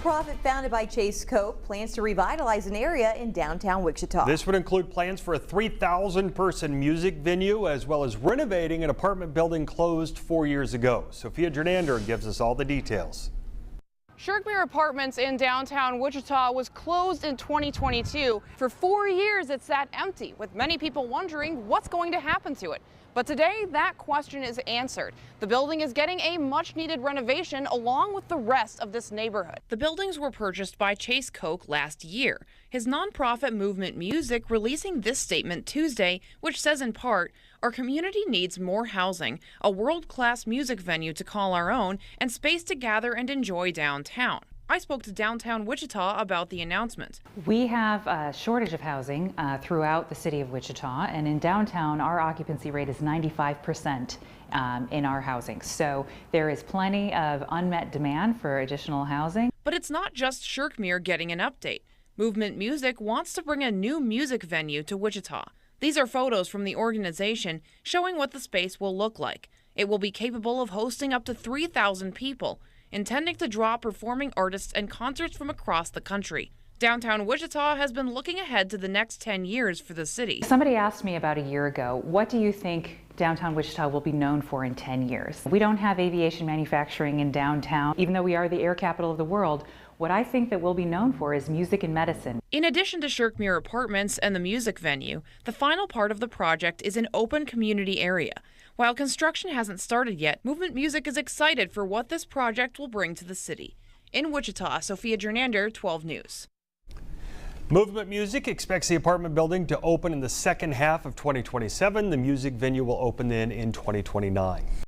nonprofit founded by Chase Koch plans to revitalize an area in downtown Wichita. This would include plans for a 3,000-person music venue, as well as renovating an apartment building closed 4 years ago. Sophia Jernander gives us all the details. Shirkmere Apartments in downtown Wichita was closed in 2022. For 4 years, it sat empty, with many people wondering what's going to happen to it. But today, that question is answered. The building is getting a much-needed renovation along with the rest of this neighborhood. The buildings were purchased by Chase Koch last year. His nonprofit Movement Music releasing this statement Tuesday, which says in part, "Our community needs more housing, a world-class music venue to call our own, and space to gather and enjoy downtown." I spoke to downtown Wichita about the announcement. We have a shortage of housing throughout the city of Wichita, and in downtown our occupancy rate is 95% in our housing. So there is plenty of unmet demand for additional housing. But it's not just Shirkmere getting an update. Movement Music wants to bring a new music venue to Wichita. These are photos from the organization showing what the space will look like. It will be capable of hosting up to 3,000 people, intending to draw performing artists and concerts from across the country. Downtown Wichita has been looking ahead to the next 10 years for the city. Somebody asked me about a year ago, what do you think downtown Wichita will be known for in 10 years? We don't have aviation manufacturing in downtown, even though we are the air capital of the world. What I think that we'll be known for is music and medicine. In addition to Shirkmere Apartments and the music venue, the final part of the project is an open community area. While construction hasn't started yet, Movement Music is excited for what this project will bring to the city. In Wichita, Sophia Jernander, 12 News. Movement Music expects the apartment building to open in the second half of 2027. The music venue will open then in 2029.